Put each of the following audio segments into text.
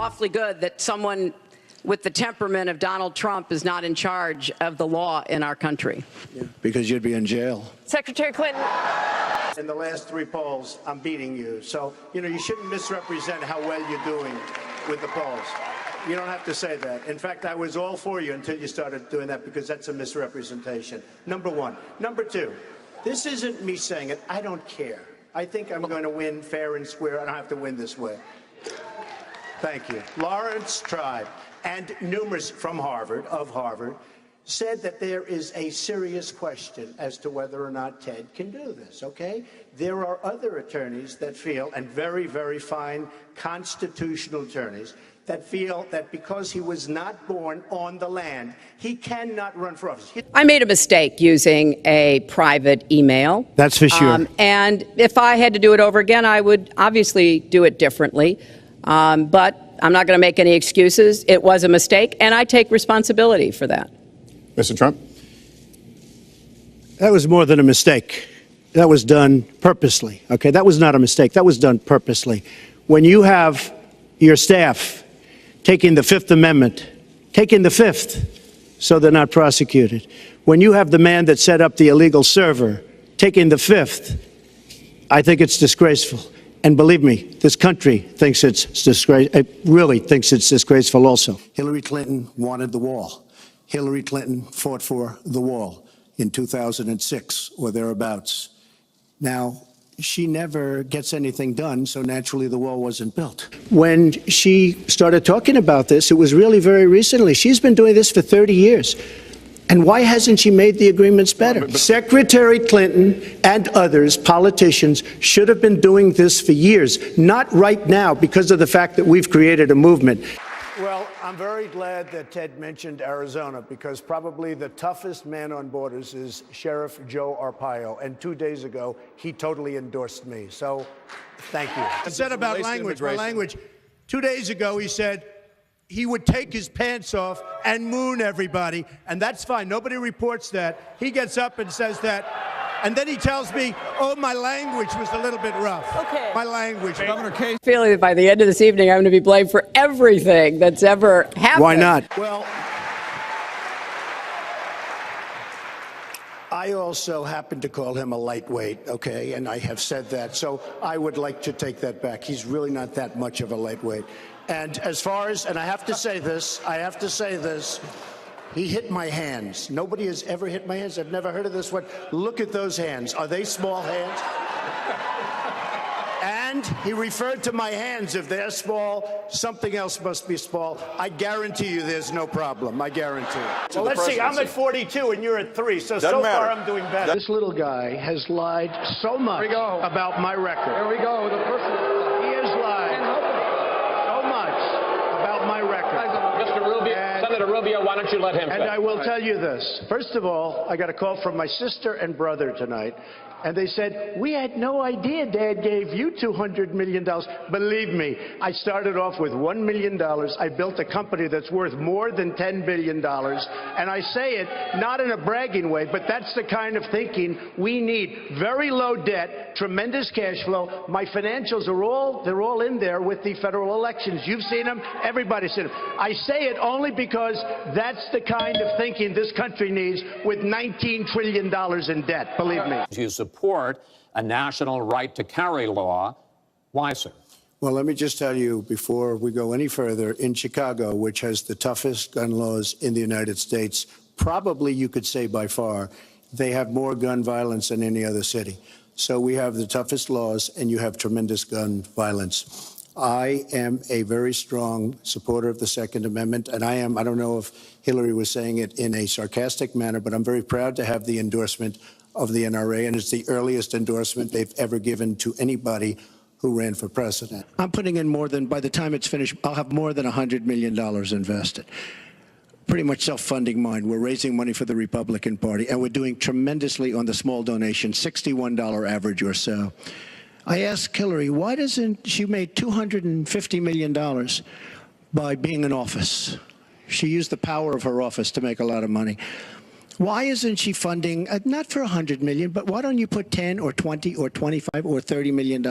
awfully good that someone with the temperament of Donald Trump is not in charge of the law in our country. Yeah, because you'd be in jail. Secretary Clinton. In the last 3 polls, I'm beating you. So, you shouldn't misrepresent how well you're doing with the polls. You don't have to say that. In fact, I was all for you until you started doing that, because that's a misrepresentation. Number one. Number two, this isn't me saying it. I don't care. I think I'm going to win fair and square. I don't have to win this way. Thank you. Lawrence Tribe and numerous from Harvard, said that there is a serious question as to whether or not Ted can do this, okay? There are other attorneys that feel, and very, very fine constitutional attorneys, that feel that because he was not born on the land, he cannot run for office. I made a mistake using a private email. That's for sure. And if I had to do it over again, I would obviously do it differently. But I'm not going to make any excuses. It was a mistake, and I take responsibility for that. Mr. Trump? That was more than a mistake. That was done purposely, okay? That was not a mistake. That was done purposely. When you have your staff taking the Fifth Amendment, taking the Fifth so they're not prosecuted, when you have the man that set up the illegal server taking the Fifth, I think it's disgraceful. And believe me, this country thinks it's disgraceful. It really thinks it's disgraceful also. Hillary Clinton wanted the wall. Hillary Clinton fought for the wall in 2006 or thereabouts. Now, she never gets anything done, so naturally the wall wasn't built. When she started talking about this, it was really very recently. She's been doing this for 30 years. And why hasn't she made the agreements better? Secretary Clinton and others, politicians, should have been doing this for years, not right now because of the fact that we've created a movement. Well, I'm very glad that Ted mentioned Arizona, because probably the toughest man on borders is Sheriff Joe Arpaio. And 2 days ago, he totally endorsed me. So thank you. I said about language, my language. 2 days ago, he said he would take his pants off and moon everybody. And that's fine. Nobody reports that. He gets up and says that. And then he tells me, oh, my language was a little bit rough. Okay. My language. Governor Casey. Feeling that by the end of this evening, I'm going to be blamed for everything that's ever happened. Why not? Well, I also happen to call him a lightweight, okay? And I have said that. So I would like to take that back. He's really not that much of a lightweight. And as far as, and I have to say this, he hit my hands. Nobody has ever hit my hands. I've never heard of this one. Look at those hands. Are they small hands? And he referred to my hands. If they're small, something else must be small. I guarantee you there's no problem. I guarantee it. Well, let's see. I'm at 42 and you're at 3. So far I'm doing better. This little guy has lied so much about my record. Here we go. The person. He has lied so much about my record. Mr. Rubio, Senator Rubio, why don't you let him And say? I will tell you this. First of all, I got a call from my sister and brother tonight. And they said, we had no idea Dad gave you $200 million. Believe me, I started off with $1 million. I built a company that's worth more than $10 billion. And I say it not in a bragging way, but that's the kind of thinking we need. Very low debt, tremendous cash flow. My financials are they're all in there with the federal elections. You've seen them. Everybody's seen them. I say it only because that's the kind of thinking this country needs with $19 trillion in debt. Believe me. You support a national right to carry law. Why, sir? Well, let me just tell you before we go any further, in Chicago, which has the toughest gun laws in the United States, probably you could say by far, they have more gun violence than any other city. So we have the toughest laws and you have tremendous gun violence. I am a very strong supporter of the Second Amendment, and I don't know if Hillary was saying it in a sarcastic manner, but I'm very proud to have the endorsement of the NRA, and it's the earliest endorsement they've ever given to anybody who ran for president. I'm putting in more than, by the time it's finished, I'll have more than $100 million invested. Pretty much self-funding mine. We're raising money for the Republican Party, and we're doing tremendously on the small donation, $61 average or so. I asked Hillary, why doesn't she make $250 million by being in office? She used the power of her office to make a lot of money. Why isn't she funding, not for $100 million, but why don't you put 10 or 20 or 25 or $30 million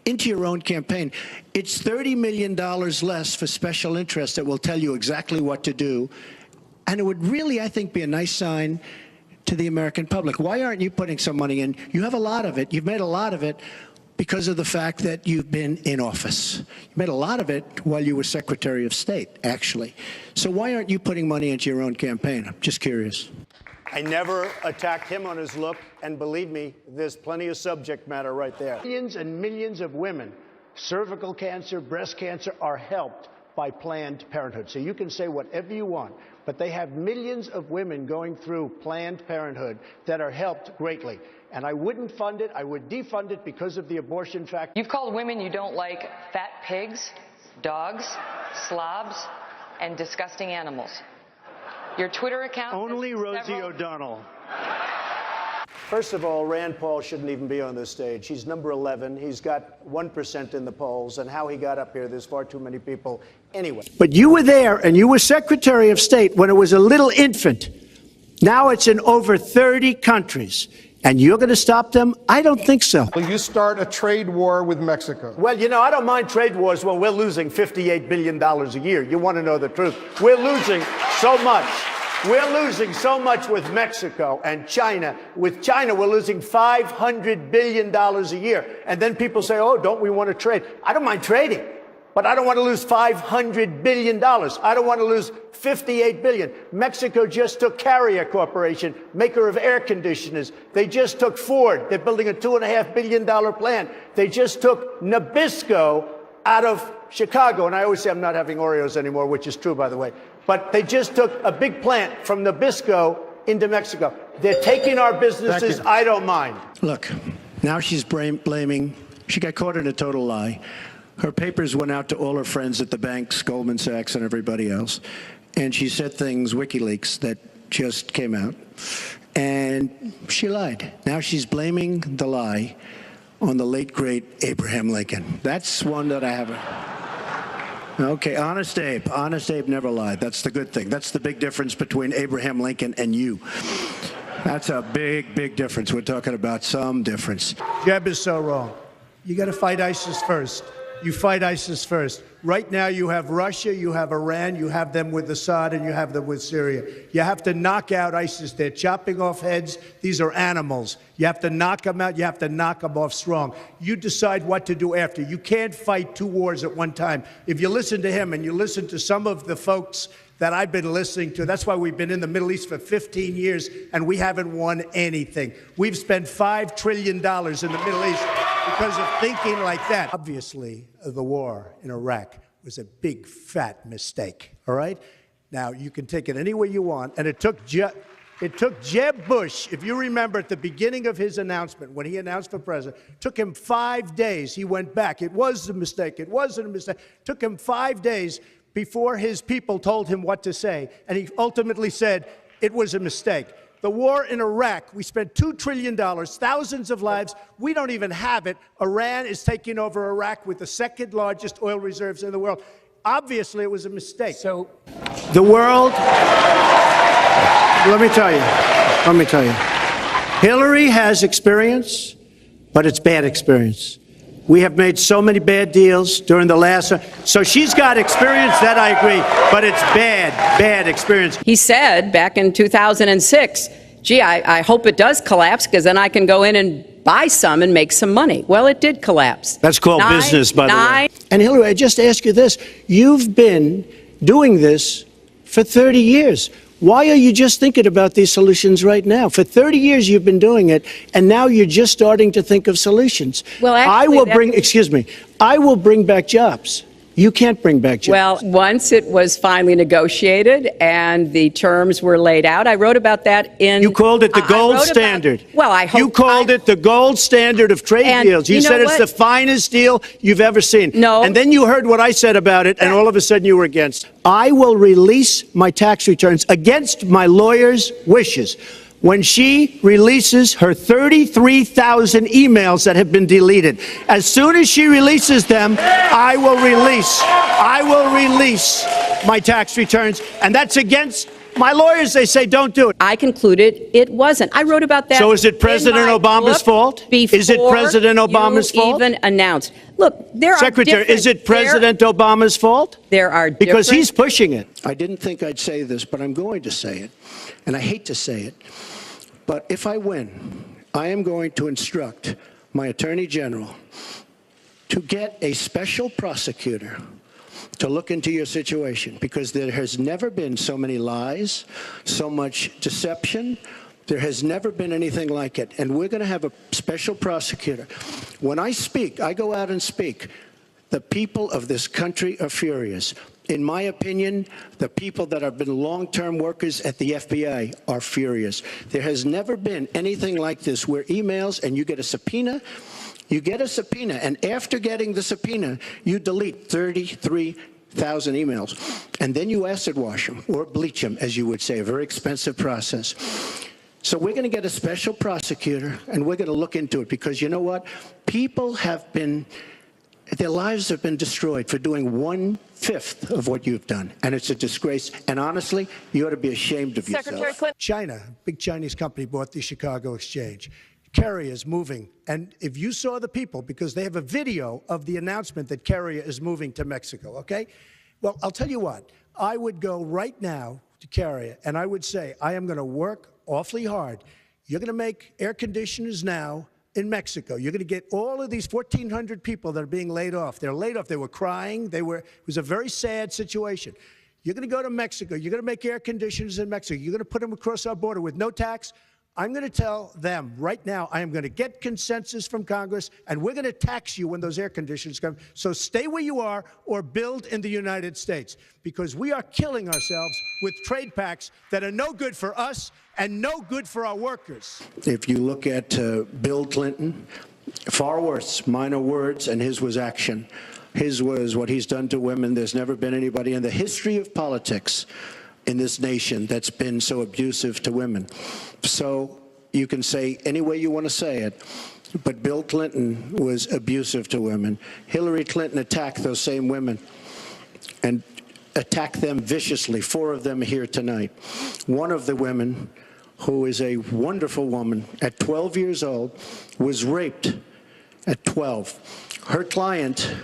into your own campaign? It's $30 million less for special interests that will tell you exactly what to do. And it would really, I think, be a nice sign to the American public. Why aren't you putting some money in? You have a lot of it. You've made a lot of it because of the fact that you've been in office. You made a lot of it while you were Secretary of State, actually. So why aren't you putting money into your own campaign? I'm just curious. I never attacked him on his look, and believe me, there's plenty of subject matter right there. Millions and millions of women, cervical cancer, breast cancer, are helped by Planned Parenthood. So you can say whatever you want, but they have millions of women going through Planned Parenthood that are helped greatly. And I wouldn't fund it. I would defund it because of the abortion fact. You've called women you don't like fat pigs, dogs, slobs, and disgusting animals. Your Twitter account... Only Rosie O'Donnell. First of all, Rand Paul shouldn't even be on this stage. He's number 11. He's got 1% in the polls. And how he got up here, there's far too many people. Anyway. But you were there, and you were Secretary of State when it was a little infant. Now it's in over 30 countries. And you're going to stop them? I don't think so. Will you start a trade war with Mexico? Well, you know, I don't mind trade wars when we're losing $58 billion a year. You want to know the truth. We're losing so much. We're losing so much with Mexico and China. With China, we're losing $500 billion a year. And then people say, oh, don't we want to trade? I don't mind trading, but I don't want to lose $500 billion. I don't want to lose $58 billion. Mexico just took Carrier Corporation, maker of air conditioners. They just took Ford. They're building a $2.5 billion plant. They just took Nabisco out of Chicago. And I always say I'm not having Oreos anymore, which is true, by the way. But they just took a big plant from Nabisco into Mexico. They're taking our businesses. I don't mind. Look, now she's blaming. She got caught in a total lie. Her papers went out to all her friends at the banks, Goldman Sachs and everybody else. And she said things, WikiLeaks, that just came out. And she lied. Now she's blaming the lie on the late, great Abraham Lincoln. That's one that I haven't. Okay, Honest Abe. Honest Abe never lied. That's the good thing. That's the big difference between Abraham Lincoln and you. That's a big, big difference. We're talking about some difference. Jeb is so wrong. You got to fight ISIS first. You fight ISIS first. Right now you have Russia, you have Iran, you have them with Assad, and you have them with Syria. You have to knock out ISIS. They're chopping off heads. These are animals. You have to knock them out. You have to knock them off strong. You decide what to do after. You can't fight two wars at one time. If you listen to him and you listen to some of the folks that I've been listening to. That's why we've been in the Middle East for 15 years, and we haven't won anything. We've spent $5 trillion in the Middle East because of thinking like that. Obviously, the war in Iraq was a big, fat mistake, all right? Now, you can take it any way you want, and it took Jeb Bush, if you remember at the beginning of his announcement, when he announced for president, took him 5 days. He went back. It was a mistake. It wasn't a mistake. Took him 5 days before his people told him what to say, and he ultimately said it was a mistake. The war in Iraq, we spent $2 trillion, thousands of lives. We don't even have it. Iran is taking over Iraq with the second largest oil reserves in the world. Obviously, it was a mistake. So the world, let me tell you, Hillary has experience, but it's bad experience. We have made so many bad deals during the last, so she's got experience, that I agree, but it's bad experience. He said back in 2006, gee, I hope it does collapse because then I can go in and buy some and make some money. Well, it did collapse. That's called business, by the way. And Hillary, I just ask you this. You've been doing this for 30 years. Why are you just thinking about these solutions right now? For 30 years you've been doing it, and now you're just starting to think of solutions. Well, actually, I will bring back jobs. You can't bring back jobs. Well, once it was finally negotiated and the terms were laid out, I wrote about that in... You called it the gold standard. Well, I hope... You called it the gold standard of trade deals. You said it's the finest deal you've ever seen. No. And then you heard what I said about it, and all of a sudden you were against. I will release my tax returns against my lawyer's wishes when she releases her 33,000 emails that have been deleted. As soon as she releases them, I will release my tax returns, and that's against My lawyers, they say don't do it. I concluded it wasn't. I wrote about that. So is it President in my Obama's book fault? Is it President Obama's before you fault? even announced. Look, there are Secretary, is it President Obama's fault? There are Because different- he's pushing it. I didn't think I'd say this, but I'm going to say it. And I hate to say it. But if I win, I am going to instruct my Attorney General to get a special prosecutor to look into your situation, because there has never been so many lies, so much deception. There has never been anything like it. And we're going to have a special prosecutor. When I speak, I go out and speak. The people of this country are furious. In my opinion, the people that have been long-term workers at the FBI are furious. There has never been anything like this, where emails and you get a subpoena. You get a subpoena, and after getting the subpoena, you delete 33,000 emails. And then you acid wash them, or bleach them, as you would say, a very expensive process. So we're going to get a special prosecutor, and we're going to look into it, because you know what? People have been, their lives have been destroyed for doing 1/5 of what you've done. And it's a disgrace. And honestly, you ought to be ashamed of yourself. China, big Chinese company, bought the Chicago Exchange. Carrier is moving. And if you saw the people, because they have a video of the announcement that Carrier is moving to Mexico, okay? Well, I'll tell you what. I would go right now to Carrier, and I would say, I am going to work awfully hard. You're going to make air conditioners now in Mexico. You're going to get all of these 1,400 people that are being laid off. They're laid off. They were crying. It was a very sad situation. You're going to go to Mexico. You're going to make air conditioners in Mexico. You're going to put them across our border with no tax. I'm going to tell them right now, I am going to get consensus from Congress, and we're going to tax you when those air conditioners come. So stay where you are or build in the United States, because we are killing ourselves with trade pacts that are no good for us and no good for our workers. If you look at Bill Clinton, far worse, minor words, and his was action. His was what he's done to women. There's never been anybody in the history of politics in this nation that's been so abusive to women. So you can say any way you want to say it, but Bill Clinton was abusive to women. Hillary Clinton attacked those same women and attacked them viciously. 4 of them here tonight. One of the women, who is a wonderful woman, at 12 years old, was raped at 12. Her client,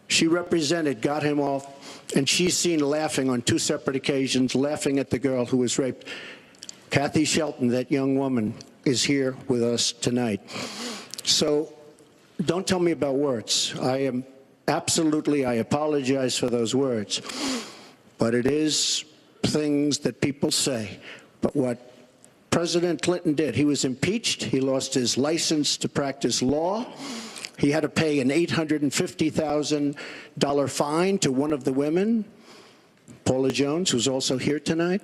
she represented, got him off, and she's seen laughing on 2 separate occasions, laughing at the girl who was raped. Kathy Shelton, that young woman, is here with us tonight. So don't tell me about words. I apologize for those words. But it is things that people say. But what President Clinton did, he was impeached. He lost his license to practice law. He had to pay an $850,000 fine to one of the women, Paula Jones, who's also here tonight.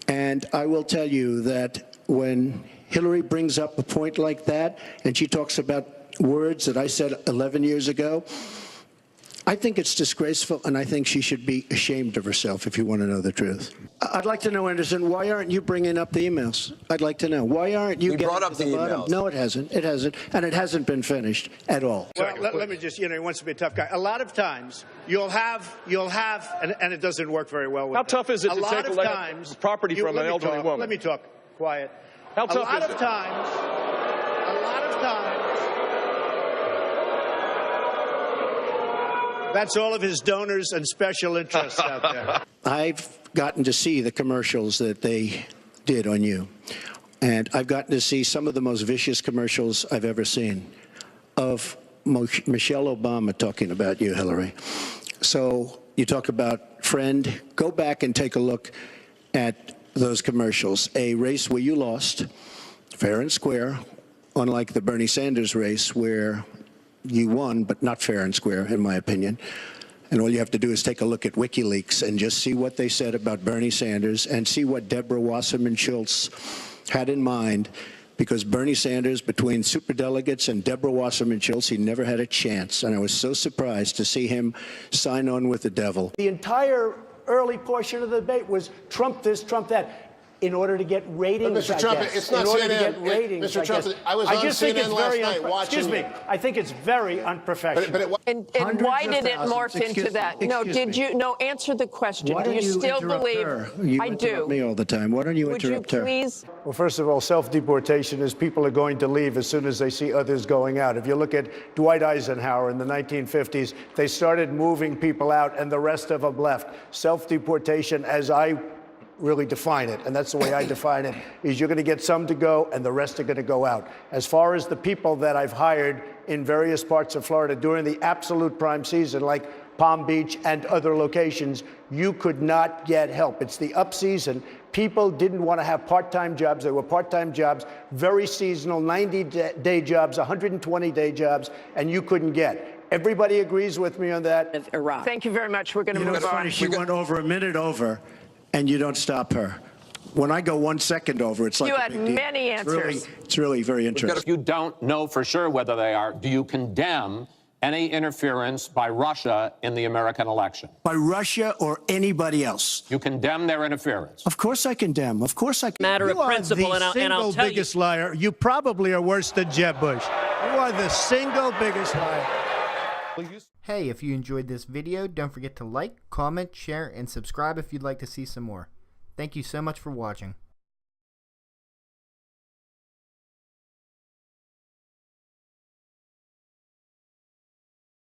And I will tell you that when Hillary brings up a point like that, and she talks about words that I said 11 years ago, I think it's disgraceful, and I think she should be ashamed of herself, if you want to know the truth. I'd like to know, Anderson, why aren't you bringing up the emails? I'd like to know. Why aren't you We getting brought up to the bottom? emails. No, it hasn't. It hasn't. And it hasn't been finished at all. Well, let me just, he wants to be a tough guy. A lot of times, you'll have, and it doesn't work very well with How them. tough is it to take property from an elderly woman? Let me talk. Quiet. How tough is it? A lot of times, that's all of his donors and special interests out there. I've gotten to see the commercials that they did on you. And I've gotten to see some of the most vicious commercials I've ever seen of Michelle Obama talking about you, Hillary. So you talk about friend. Go back and take a look at those commercials. A race where you lost, fair and square, unlike the Bernie Sanders race where you won, but not fair and square, in my opinion. And all you have to do is take a look at WikiLeaks and just see what they said about Bernie Sanders and see what Deborah Wasserman Schultz had in mind, because Bernie Sanders, between superdelegates and Deborah Wasserman Schultz, he never had a chance. And I was so surprised to see him sign on with the devil. The entire early portion of the debate was Trump this, Trump that. in order to get ratings. Mr. Trump, I guess. it's not in order to CNN. get ratings. Mr. Trump, I was on just think CNN it's very last night watching. Excuse me. I think it's very unprofessional. And Hundreds why of did it thousands. morph into Excuse that? me. No, Excuse did me. you? No, answer the question. Why Do don't you still interrupt believe? her? You I interrupt do. me all the time. Why don't you Would you interrupt her? please? Well, first of all, self-deportation is people are going to leave as soon as they see others going out. If you look at Dwight Eisenhower in the 1950s, they started moving people out and the rest of them left. Self-deportation, as I really define it, and that's the way I define it, is you're going to get some to go and the rest are going to go out. As far as the people that I've hired in various parts of Florida during the absolute prime season, like Palm Beach and other locations, you could not get help. It's the up season. People didn't want to have part-time jobs. They were part-time jobs, very seasonal, 90-day jobs, 120-day jobs, and you couldn't get. Everybody agrees with me on that. Of Iraq. Thank you very much. We're going to You know, move it's on. funny. She went over a minute over, and you don't stop her. When I go 1 second over, it's like You a had big deal. many answers. It's really very interesting. If you don't know for sure whether they are, do you condemn any interference by Russia in the American election? By Russia or anybody else. You condemn their interference? Of course I condemn. Of course I condemn. Matter of principle, and I'll tell you. biggest liar. You probably are worse than Jeb Bush. You are the single biggest liar. Hey, if you enjoyed this video, don't forget to like, comment, share, and subscribe if you'd like to see some more. Thank you so much for watching.